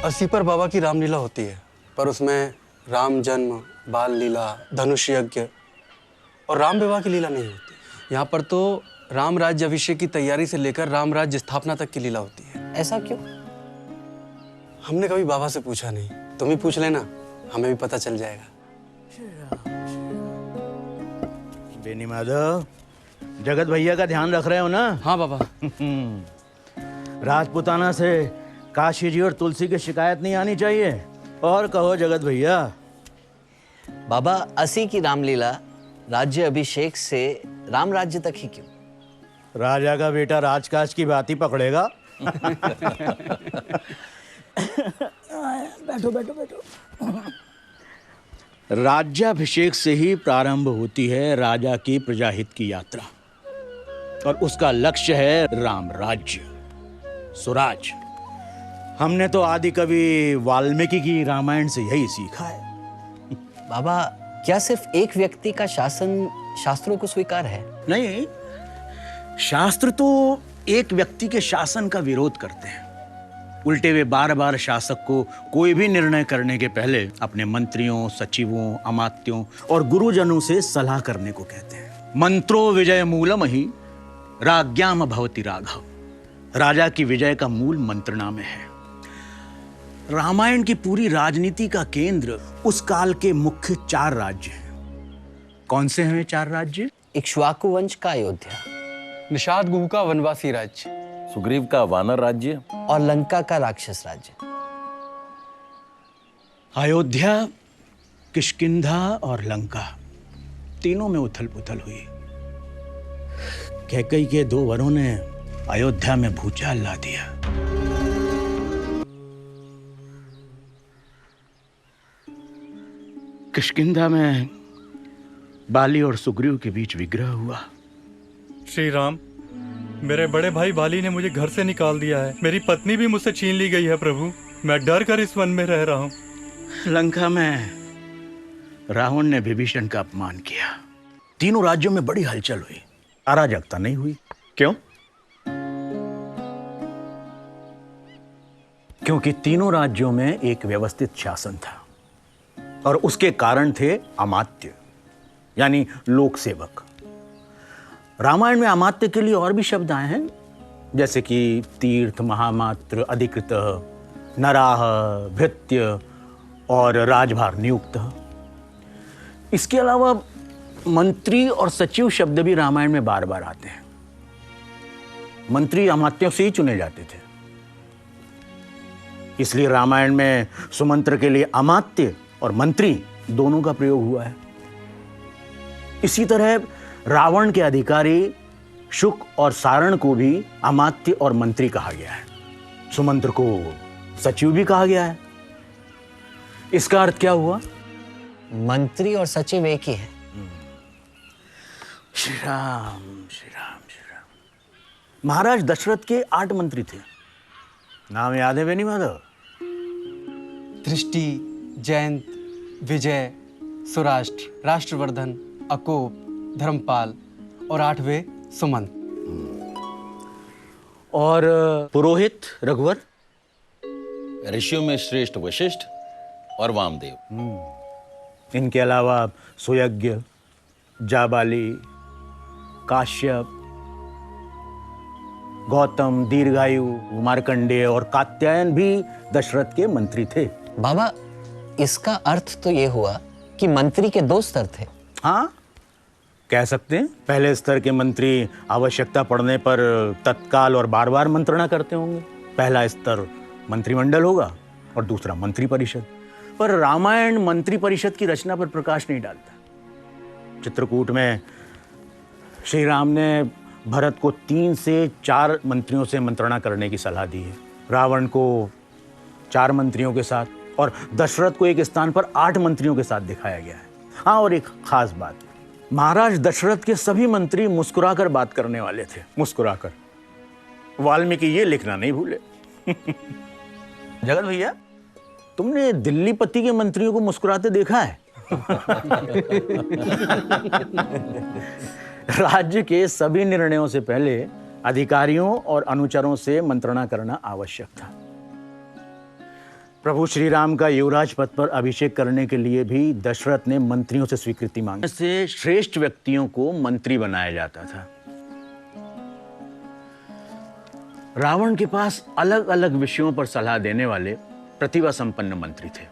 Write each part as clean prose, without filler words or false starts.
अस्सी पर बाबा की रामलीला होती है, पर उसमें राम जन्म, बाल लीला, धनुष यज्ञ और राम विवाह की लीला नहीं होती। यहाँ पर तो राम राज्य अभिषेक की तैयारी से लेकर राम राज्य स्थापना तक की लीला होती है। ऐसा क्यों? हमने कभी बाबा से पूछा नहीं, तुम ही पूछ लेना, हमें भी पता चल जाएगा। बेनी माधव, जगत भैया का ध्यान रख रहे हो ना? हाँ बाबा। राजपुताना से काशी जी और तुलसी की शिकायत नहीं आनी चाहिए। और कहो जगत भैया। बाबा, अस्सी की रामलीला राज्य अभिषेक से राम राज्य तक ही क्यों? राजा का बेटा राजकाज की बात ही पकड़ेगा। बैठो बैठो बैठो। राज्याभिषेक से ही प्रारंभ होती है राजा की प्रजाहित की यात्रा, और उसका लक्ष्य है राम राज्य, स्वराज। हमने तो आदि कवि वाल्मीकि की रामायण से यही सीखा है। बाबा, क्या सिर्फ एक व्यक्ति का शासन शास्त्रों को स्वीकार है? नहीं, शास्त्र तो एक व्यक्ति के शासन का विरोध करते हैं। उल्टे वे बार बार शासक को कोई भी निर्णय करने के पहले अपने मंत्रियों, सचिवों, अमात्यों और गुरुजनों से सलाह करने को कहते हैं। मंत्रो विजय मूलम ही राज्ञाम भवति राघव। राजा की विजय का मूल मंत्रणा में है। रामायण की पूरी राजनीति का केंद्र उस काल के मुख्य 4 राज्य हैं। कौन से हैं 4 राज्य? इक्ष्वाकु वंश का अयोध्या, निषाद गुह का वनवासी राज्य, सुग्रीव का वानर राज्य और लंका का राक्षस राज्य। अयोध्या, किष्किंधा और लंका, तीनों में उथल पुथल हुई। कैकई के 2 वरों ने अयोध्या में भूचाल ला दिया। किष्किंधा में बाली और सुग्रीव के बीच विग्रह हुआ। श्री राम, मेरे बड़े भाई बाली ने मुझे घर से निकाल दिया है। मेरी पत्नी भी मुझसे छीन ली गई है प्रभु। मैं डर कर इस वन में रह रहा हूँ। लंका में रावण ने विभीषण का अपमान किया। तीनों राज्यों में बड़ी हलचल हुई, अराजकता नहीं हुई। क्यों? क्योंकि तीनों राज्यों में एक व्यवस्थित शासन था, और उसके कारण थे अमात्य, यानी लोक सेवक। रामायण में अमात्य के लिए और भी शब्द आए हैं, जैसे कि तीर्थ, महामात्र, अधिकृत, नराह, भृत्य और राजभार नियुक्त। इसके अलावा मंत्री और सचिव शब्द भी रामायण में बार बार आते हैं। मंत्री अमात्यों से ही चुने जाते थे, इसलिए रामायण में सुमंत्र के लिए अमात्य और मंत्री दोनों का प्रयोग हुआ है। इसी तरह रावण के अधिकारी शुक और सारण को भी अमात्य और मंत्री कहा गया है। सुमंत्र को सचिव भी कहा गया है। इसका अर्थ क्या हुआ? मंत्री और सचिव एक ही है। श्री राम श्री राम श्री राम। महाराज दशरथ के 8 मंत्री थे। नाम याद है बेनी माधव? दृष्टि, जयंत, विजय, सुराष्ट्र, राष्ट्रवर्धन, अकोप, धर्मपाल और 8वें सुमंत। और पुरोहित रघुवर? ऋषियों में श्रेष्ठ वशिष्ठ और वामदेव। इनके अलावा सुयज्ञ, जाबाली, काश्यप, गौतम, दीर्घायु, मार्कंडेय और कात्यायन भी दशरथ के मंत्री थे। बाबा, इसका अर्थ तो ये हुआ कि मंत्री के 2 स्तर थे। हाँ, कह सकते हैं। पहले स्तर के मंत्री आवश्यकता पड़ने पर तत्काल और बार बार मंत्रणा करते होंगे। पहला स्तर मंत्रिमंडल होगा और दूसरा मंत्री परिषद। पर रामायण मंत्री परिषद की रचना पर प्रकाश नहीं डालता। चित्रकूट में श्री राम ने भरत को 3 से 4 मंत्रियों से मंत्रणा करने की सलाह दी है। रावण को 4 मंत्रियों के साथ और दशरथ को एक स्थान पर 8 मंत्रियों के साथ दिखाया गया है। हाँ, और एक खास बात, महाराज दशरथ के सभी मंत्री मुस्कुराकर बात करने वाले थे। मुस्कुराकर। वाल्मीकि ये लिखना नहीं भूले। जगत भैया, तुमने दिल्लीपति के मंत्रियों को मुस्कुराते देखा है? राज्य के सभी निर्णयों से पहले अधिकारियों और अनुचरों से मंत्रणा करना आवश्यक था। प्रभु श्री राम का युवराज पद पर अभिषेक करने के लिए भी दशरथ ने मंत्रियों से स्वीकृति मांगी। से श्रेष्ठ व्यक्तियों को मंत्री बनाया जाता था। रावण के पास अलग अलग विषयों पर सलाह देने वाले प्रतिभा संपन्न मंत्री थे।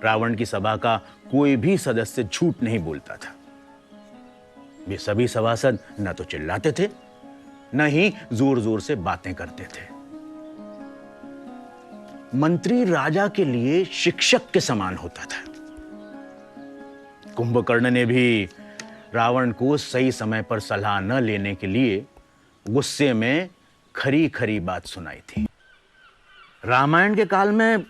रावण की सभा का कोई भी सदस्य झूठ नहीं बोलता था। वे सभी सभासद न तो चिल्लाते थे, न ही जोर जोर से बातें करते थे। मंत्री राजा के लिए शिक्षक के समान होता था। कुंभकर्ण ने भी रावण को सही समय पर सलाह न लेने के लिए गुस्से में खरी खरी बात सुनाई थी। रामायण के काल में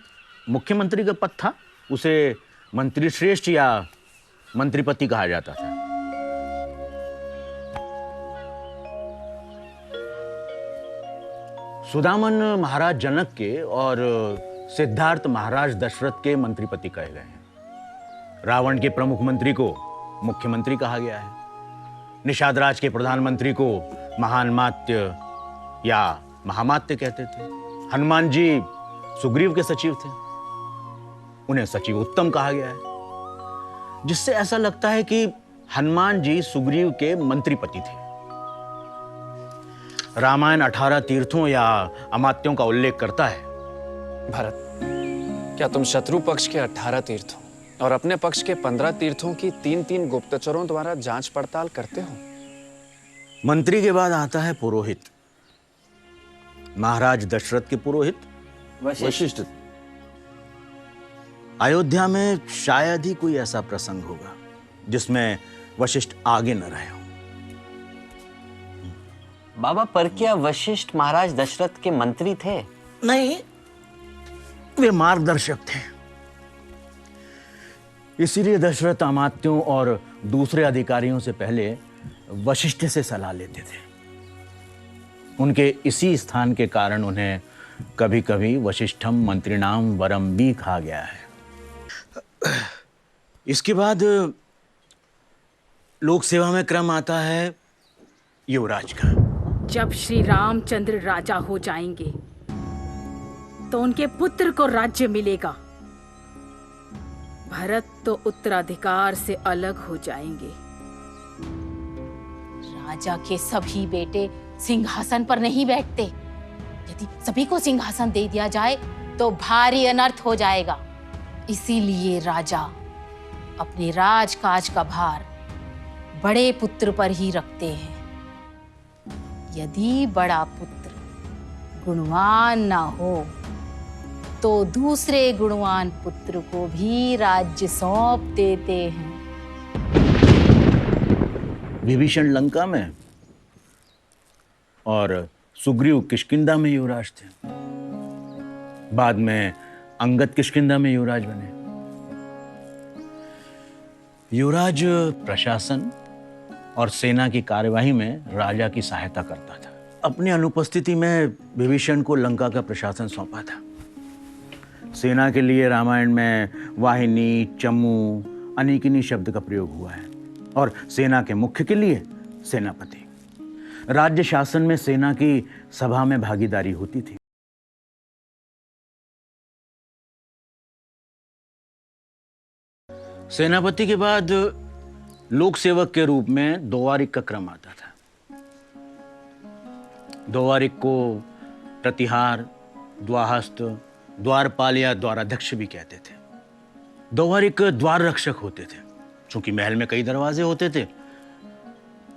मुख्यमंत्री का पद था, उसे मंत्री श्रेष्ठ या मंत्रिपति कहा जाता था। सुदामन महाराज जनक के और सिद्धार्थ महाराज दशरथ के मंत्रिपति कहे गए हैं। रावण के प्रमुख मंत्री को मुख्यमंत्री कहा गया है। निषाद राज के प्रधानमंत्री को महानमात्य या महामात्य कहते थे। हनुमान जी सुग्रीव के सचिव थे, उन्हें सचिव उत्तम कहा गया है, जिससे ऐसा लगता है कि हनुमान जी सुग्रीव के मंत्रिपति थे। रामायण 18 तीर्थों या अमात्यों का उल्लेख करता है। भरत, क्या तुम शत्रु पक्ष के 18 तीर्थों और अपने पक्ष के 15 तीर्थों की 3-3 गुप्तचरों द्वारा जांच पड़ताल करते हो? मंत्री के बाद आता है पुरोहित। महाराज दशरथ के पुरोहित वशिष्ठ। अयोध्या में शायद ही कोई ऐसा प्रसंग होगा जिसमें वशिष्ठ आगे न रहे हो। बाबा, पर क्या वशिष्ठ महाराज दशरथ के मंत्री थे? नहीं, वे मार्गदर्शक थे। इसीलिए दशरथ अमात्यों और दूसरे अधिकारियों से पहले वशिष्ठ से सलाह लेते थे। उनके इसी स्थान के कारण उन्हें कभी कभी वशिष्ठम मंत्रिणाम वरम भी कहा गया है। इसके बाद लोक सेवा में क्रम आता है युवराज का। जब श्री रामचंद्र राजा हो जाएंगे तो उनके पुत्र को राज्य मिलेगा। भरत तो उत्तराधिकार से अलग हो जाएंगे। राजा के सभी बेटे सिंहासन पर नहीं बैठते। यदि सभी को सिंहासन दे दिया जाए तो भारी अनर्थ हो जाएगा। इसीलिए राजा अपने राजकाज का भार बड़े पुत्र पर ही रखते हैं। यदि बड़ा पुत्र गुणवान ना हो तो दूसरे गुणवान पुत्र को भी राज्य सौंप देते हैं। विभीषण लंका में और सुग्रीव किष्किंधा में युवराज थे। बाद में अंगद किष्किंधा में युवराज बने। युवराज प्रशासन और सेना की कार्यवाही में राजा की सहायता करता था। अपनी अनुपस्थिति में विभीषण को लंका का प्रशासन सौंपा था। सेना के लिए रामायण में वाहिनी, चमू, अनेकिनी शब्द का प्रयोग हुआ है और सेना के मुख्य के लिए सेनापति। राज्य शासन में सेना की सभा में भागीदारी होती थी। सेनापति के बाद लोक सेवक के रूप में द्वारिक का क्रम आता था। द्वारिक को प्रतिहार, द्वाहस्त, द्वारपाल या द्वाराध्यक्ष भी कहते थे। द्वारिक द्वार रक्षक होते थे। चूंकि महल में कई दरवाजे होते थे,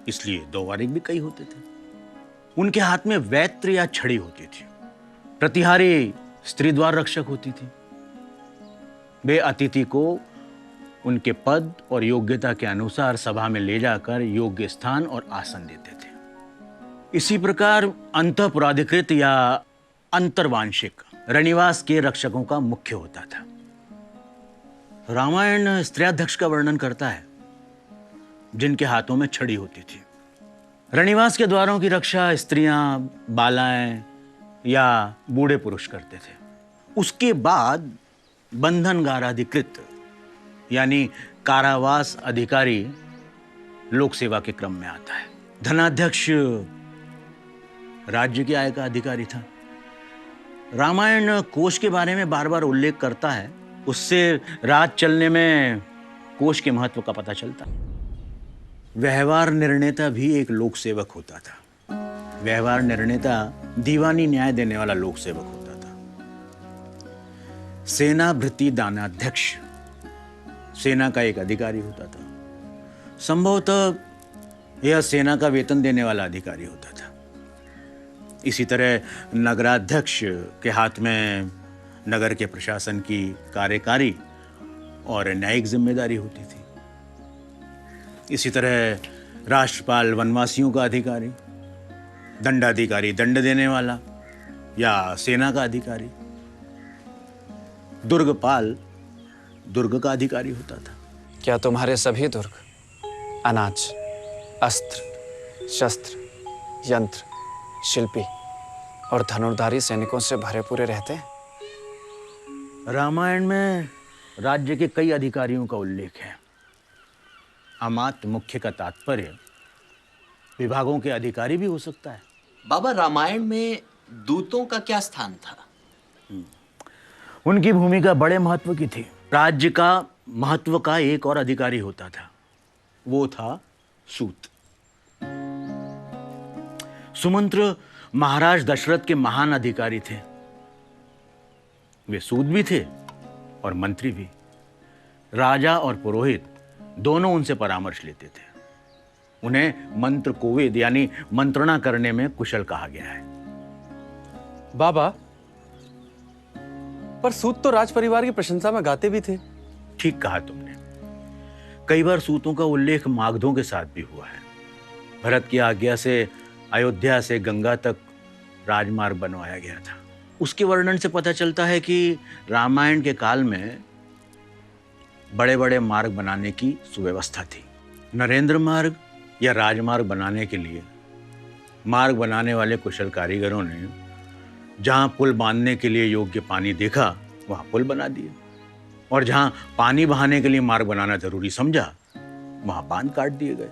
इसलिए द्वारिक भी कई होते थे। उनके हाथ में वैत्र या छड़ी होती थी। प्रतिहारी स्त्री द्वार रक्षक होती थी। वे अतिथि को उनके पद और योग्यता के अनुसार सभा में ले जाकर योग्य स्थान और आसन देते थे। इसी प्रकार अंतःपुराधिकृत या अंतर्वांशिक रनिवास के रक्षकों का मुख्य होता था। रामायण स्त्रियाध्यक्ष का वर्णन करता है, जिनके हाथों में छड़ी होती थी। रनिवास के द्वारों की रक्षा स्त्रियां, बालाएं या बूढ़े पुरुष करते थे। उसके बाद बंधनगाराधिकृत यानी कारावास अधिकारी लोक सेवा के क्रम में आता है। धनाध्यक्ष राज्य की आय का अधिकारी था। रामायण कोश के बारे में बार बार उल्लेख करता है, उससे राज चलने में कोश के महत्व का पता चलता है। व्यवहार निर्णेता भी एक लोक सेवक होता था। व्यवहार निर्णेता दीवानी न्याय देने वाला लोक सेवक होता था। सेना भृति दानाध्यक्ष सेना का एक अधिकारी होता था। संभवतः यह सेना का वेतन देने वाला अधिकारी होता था। इसी तरह नगराध्यक्ष के हाथ में नगर के प्रशासन की कार्यकारी और न्यायिक जिम्मेदारी होती थी। इसी तरह राष्ट्रपाल वनवासियों का अधिकारी, दंडाधिकारी दंड देने वाला या सेना का अधिकारी, दुर्गपाल दुर्ग का अधिकारी होता था। क्या तुम्हारे सभी दुर्ग अनाज, अस्त्र, शस्त्र, यंत्र, शिल्पी और धनुर्धारी सैनिकों से भरे पूरे रहते हैं? रामायण में राज्य के कई अधिकारियों का उल्लेख है। अमात्य मुख्य का तात्पर्य विभागों के अधिकारी भी हो सकता है। बाबा, रामायण में दूतों का क्या स्थान था? उनकी भूमिका बड़े महत्व की थी। राज्य का महत्व का एक और अधिकारी होता था, वो था सूत। सुमंत्र महाराज दशरथ के महान अधिकारी थे। वे सूत भी थे और मंत्री भी। राजा और पुरोहित दोनों उनसे परामर्श लेते थे। उन्हें मंत्र कोविद यानी मंत्रणा करने में कुशल कहा गया है। बाबा, पर सूत तो राज परिवार की प्रशंसा में गाते भी थे। ठीक कहा तुमने। कई बार सूतों का उल्लेख मागधों के साथ भी हुआ है। भरत की आज्ञा से अयोध्या से गंगा तक राजमार्ग बनवाया गया था। उसके वर्णन से पता चलता है कि रामायण के काल में बड़े बड़े मार्ग बनाने की सुव्यवस्था थी। नरेंद्र मार्ग या राजमार्ग बनाने के लिए मार्ग बनाने वाले कुशल कारीगरों ने जहां पुल बांधने के लिए योग्य पानी देखा वहां पुल बना दिए, और जहां पानी बहाने के लिए मार्ग बनाना जरूरी समझा वहां बांध काट दिए गए।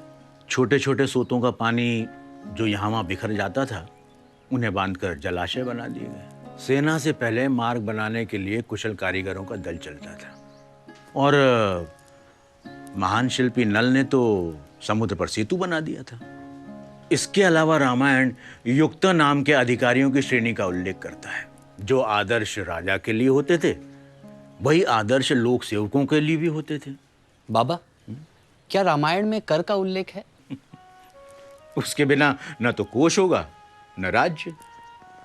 छोटे छोटे सोतों का पानी जो यहाँ वहां बिखर जाता था, उन्हें बांधकर जलाशय बना दिए गए। सेना से पहले मार्ग बनाने के लिए कुशल कारीगरों का दल चलता था, और महान शिल्पी नल ने तो समुद्र पर सेतु बना दिया था। इसके अलावा रामायण युक्त नाम के अधिकारियों की श्रेणी का उल्लेख करता है, जो आदर्श राजा के लिए होते थे, वही आदर्श लोक सेवकों के लिए भी होते थे। बाबा, क्या रामायण में कर का उल्लेख है? उसके बिना न तो कोश होगा न राज्य।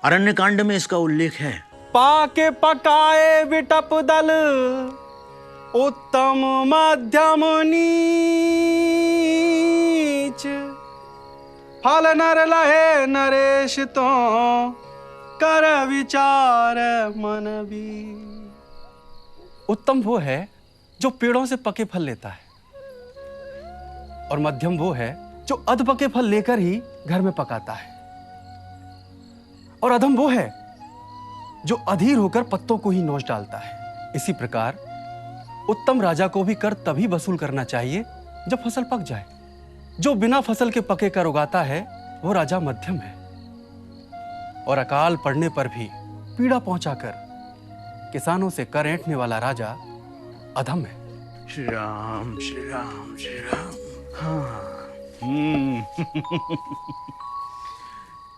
अरण्यकांड में इसका उल्लेख है। पाके पकाए विटप दल, उत्तम मध्यम नीच, फल नर लहे नरेश तो, कर विचार मन भी। उत्तम वो है जो पेड़ों से पके फल लेता है, और मध्यम वो है जो अध पके फल लेकर ही घर में पकाता है, और अधम वो है जो अधीर होकर पत्तों को ही नोच डालता है। इसी प्रकार उत्तम राजा को भी कर तभी वसूल करना चाहिए जब फसल पक जाए। जो बिना फसल के पके कर उगाता है वो राजा मध्यम है, और अकाल पड़ने पर भी पीड़ा पहुंचाकर किसानों से कर ऐंठने वाला राजा अधम है। श्री राम श्री राम श्री राम। हाँ।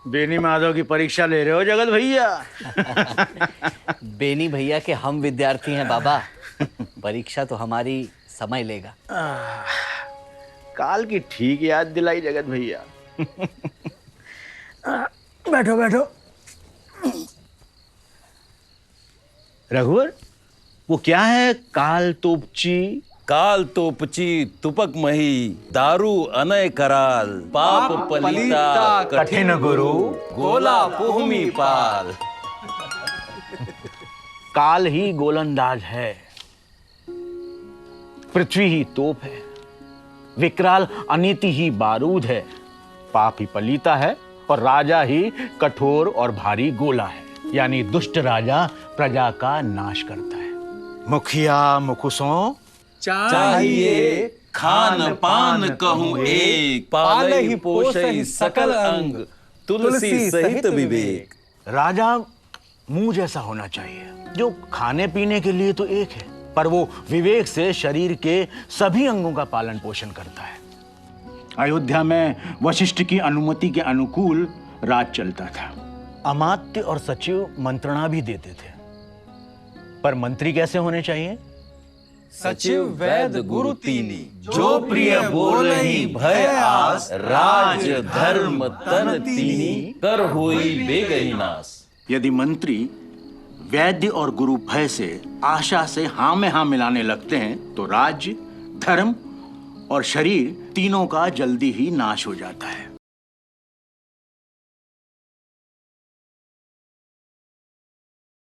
बेनी माधव की परीक्षा ले रहे हो जगत भैया? बेनी भैया के हम विद्यार्थी हैं बाबा। परीक्षा तो हमारी समय लेगा। काल की ठीक याद दिलाई जगत भैया। बैठो बैठो। रघुवर, वो क्या है काल तोपची? काल तोपची तुपक मही, दारू अनय कराल, पाप पलिता कठिन गुरु, गोला पुहमी पाल। काल ही गोलंदाज है, पृथ्वी ही तोप है, विकराल अनीति ही बारूद है, पाप ही पलीता है, और राजा ही कठोर और भारी गोला है। यानी दुष्ट राजा प्रजा का नाश करता है। मुखिया मुखुसों चाहिए खान पान कहूँ एक, पाले ही पोषई सकल अंग, तुलसी सहित विवेक। राजा मुंह जैसा होना चाहिए, जो खाने पीने के लिए तो एक है, पर वो विवेक से शरीर के सभी अंगों का पालन पोषण करता है। अयोध्या में वशिष्ठ की अनुमति के अनुकूल राज चलता था। अमात्य और सचिव मंत्रणा भी देते थे, पर मंत्री कैसे होने चाहिए? सचिव वैद गुरु तीनी, जो प्रिय बोलहि भय आस, राज धर्म तन तीनी, कर होई बेगहि नास। यदि मंत्री वैद्य और गुरु भय से आशा से हाँ में हाँ मिलाने लगते हैं तो राज्य, धर्म और शरीर तीनों का जल्दी ही नाश हो जाता है।